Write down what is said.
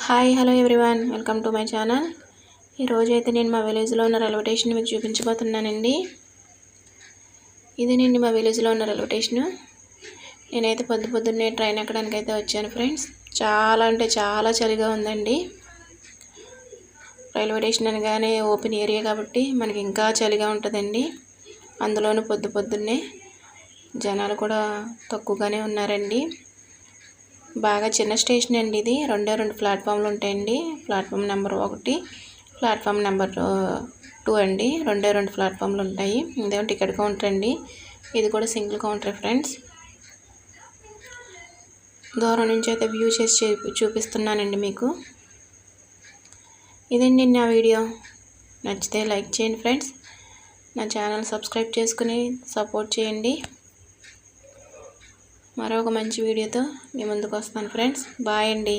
Hi hello everyone, welcome to my channel. ఈరోజు అయితే నేను మా విలేజ్లో ఉన్న రైల్వే స్టేషన్ మీకు చూపించబోతున్నానండి. ఇదేనండి మా విలేజ్లో ఉన్న రైల్వే స్టేషను. నేనైతే పొద్దున్నే ట్రైన్ ఎక్కడానికి అయితే వచ్చాను ఫ్రెండ్స్. చాలా అంటే చాలా చలిగా ఉందండి. రైల్వే స్టేషన్ అనగానే ఓపెన్ ఏరియా కాబట్టి మనకి ఇంకా చలిగా ఉంటుందండి. అందులోనూ పొద్దున్నే జనాలు కూడా తక్కువగానే ఉన్నారండి. బాగా చిన్న స్టేషన్ అండి ఇది. రెండు ప్లాట్ఫామ్లు ఉంటాయండి. ప్లాట్ఫామ్ నెంబర్ 1, ప్లాట్ఫామ్ నెంబర్ 2 అండి. రెండు ప్లాట్ఫామ్లు ఉంటాయి. ఇదేమో టికెట్ కౌంటర్ అండి. ఇది కూడా సింగిల్ కౌంటర్ ఫ్రెండ్స్. దూరం నుంచి అయితే వ్యూ చేసి చూపిస్తున్నానండి మీకు. ఇదండి నా వీడియో. నచ్చితే లైక్ చేయండి ఫ్రెండ్స్. నా ఛానల్ సబ్స్క్రైబ్ చేసుకుని సపోర్ట్ చేయండి. మరొక మంచి వీడియోతో మీ ముందుకు వస్తాను ఫ్రెండ్స్. బాయ్ అండి.